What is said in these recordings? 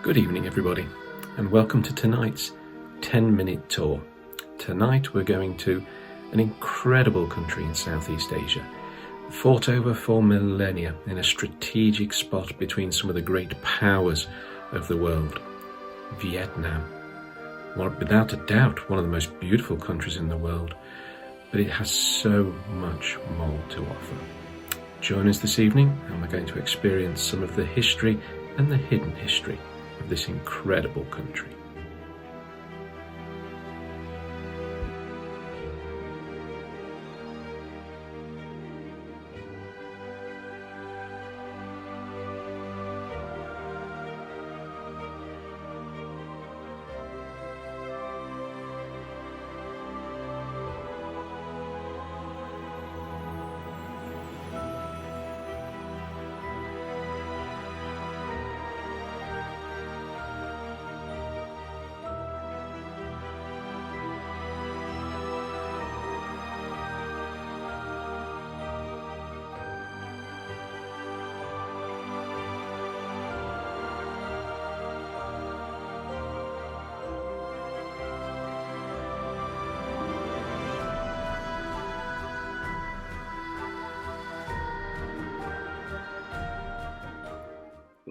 Good evening everybody, and welcome to tonight's 10-minute tour. Tonight we're going to an incredible country in Southeast Asia, fought over for millennia in a strategic spot between some of the great powers of the world, Vietnam. Well, without a doubt, one of the most beautiful countries in the world, but it has so much more to offer. Join us this evening and we're going to experience some of the history and the hidden history of this incredible country.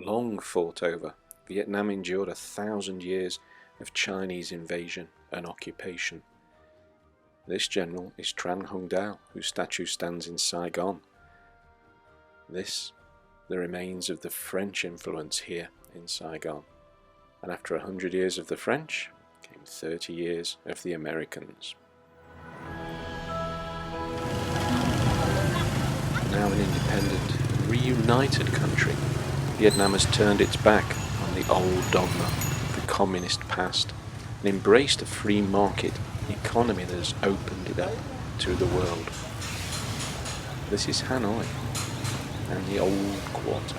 Long fought over, Vietnam endured 1,000 years of Chinese invasion and occupation. This general is Tran Hung Dao, whose statue stands in Saigon. This, the remains of the French influence here in Saigon. And after 100 years of the French, came 30 years of the Americans. Now an independent, reunited country, Vietnam has turned its back on the old dogma of the communist past and embraced a free market economy that has opened it up to the world. This is Hanoi and the old quarter.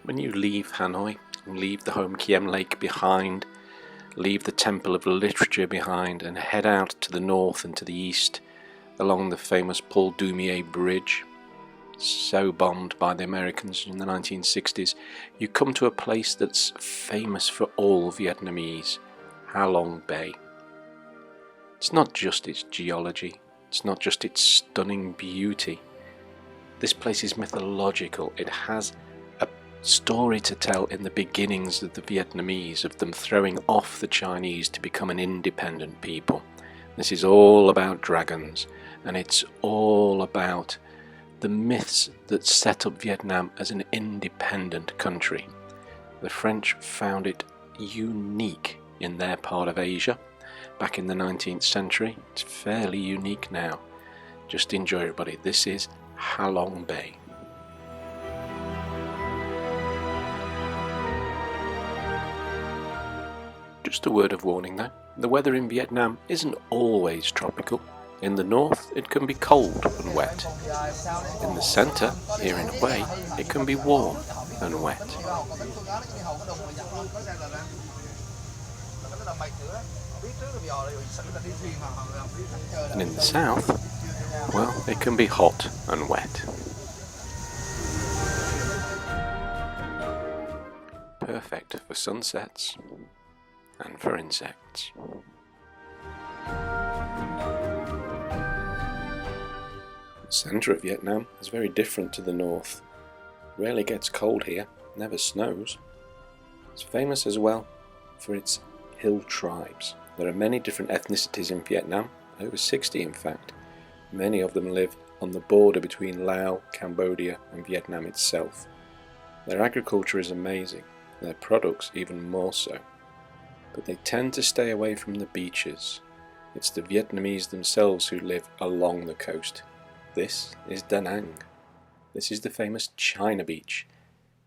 When you leave Hanoi and leave the home Kiem Lake behind, leave the Temple of Literature behind and head out to the north and to the east along the famous Paul Doumer Bridge, so bombed by the Americans in the 1960s, you come to a place that's famous for all Vietnamese, Ha Long Bay. It's not just its geology, it's not just its stunning beauty. This place is mythological. It has a story to tell in the beginnings of the Vietnamese, of them throwing off the Chinese to become an independent people. This is all about dragons, and it's all about the myths that set up Vietnam as an independent country. The French found it unique in their part of Asia back in the 19th century. It's fairly unique now. Just enjoy, everybody. This is Ha Long Bay. Just a word of warning though, the weather in Vietnam isn't always tropical. In the north it can be cold and wet. In the centre, here in Hue, it can be warm and wet. And in the south, well, it can be hot and wet. Perfect for sunsets and for insects. The centre of Vietnam is very different to the north. Rarely gets cold here, never snows. It's famous as well for its hill tribes. There are many different ethnicities in Vietnam, over 60 in fact. Many of them live on the border between Laos, Cambodia and Vietnam itself. Their agriculture is amazing, their products even more so. But they tend to stay away from the beaches. It's the Vietnamese themselves who live along the coast. This is Da Nang. This is the famous China Beach.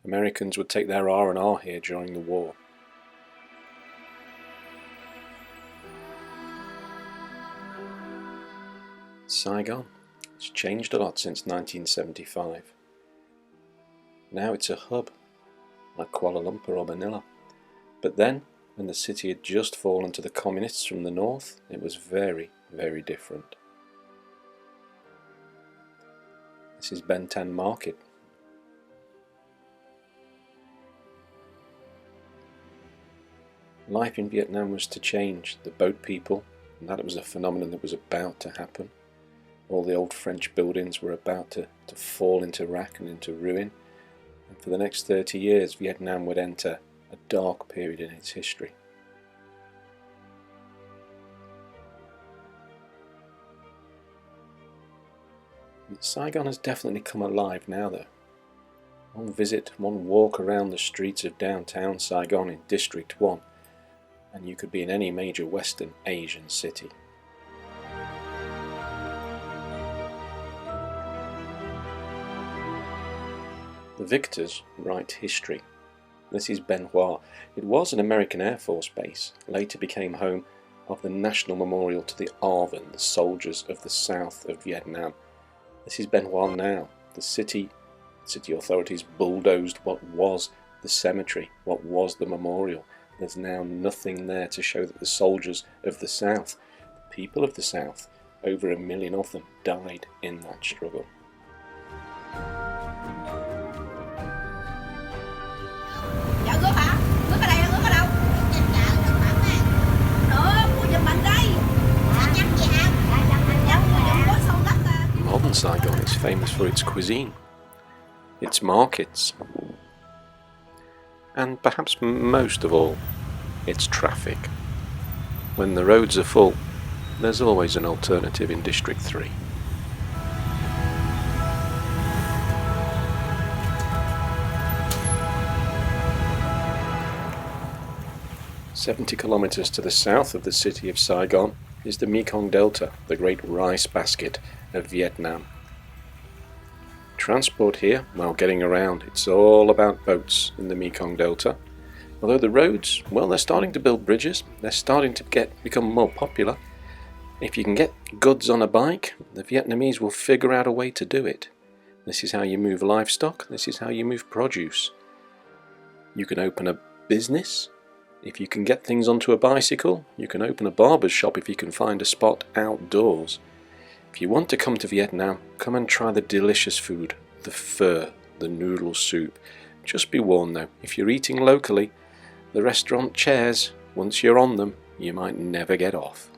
Americans would take their R&R here during the war. Saigon. It's changed a lot since 1975. Now it's a hub, like Kuala Lumpur or Manila. But then, when the city had just fallen to the communists from the north, it was very, very different. This is Ben Thanh Market. Life in Vietnam was to change. The boat people, and that was a phenomenon that was about to happen. All the old French buildings were about to fall into wreck and into ruin. And for the next 30 years, Vietnam would enter a dark period in its history. Saigon has definitely come alive now though. One visit, one walk around the streets of downtown Saigon in District 1, and you could be in any major Western Asian city. The victors write history. This is Ben Hoa. It was an American Air Force base, later became home of the National Memorial to the ARVN, the soldiers of the south of Vietnam. This is Ben Hoa now. The city authorities bulldozed what was the cemetery, what was the memorial. There's now nothing there to show that the soldiers of the South, the people of the South, over 1 million of them, died in that struggle. Modern Saigon is famous for its cuisine, its markets, and perhaps most of all, its traffic. When the roads are full, there's always an alternative in District 3. "70 kilometers to the south of the city of Saigon is the Mekong Delta, the great rice basket of Vietnam. Transport here, while getting around, it's all about boats in the Mekong Delta. Although the roads, well, they're starting to build bridges, they're starting to become more popular. If you can get goods on a bike, the Vietnamese will figure out a way to do it. This is how you move livestock, this is how you move produce. You can open a business. If you can get things onto a bicycle, you can open a barber's shop if you can find a spot outdoors. If you want to come to Vietnam, come and try the delicious food, the pho, the noodle soup. Just be warned though, if you're eating locally, the restaurant chairs, once you're on them, you might never get off.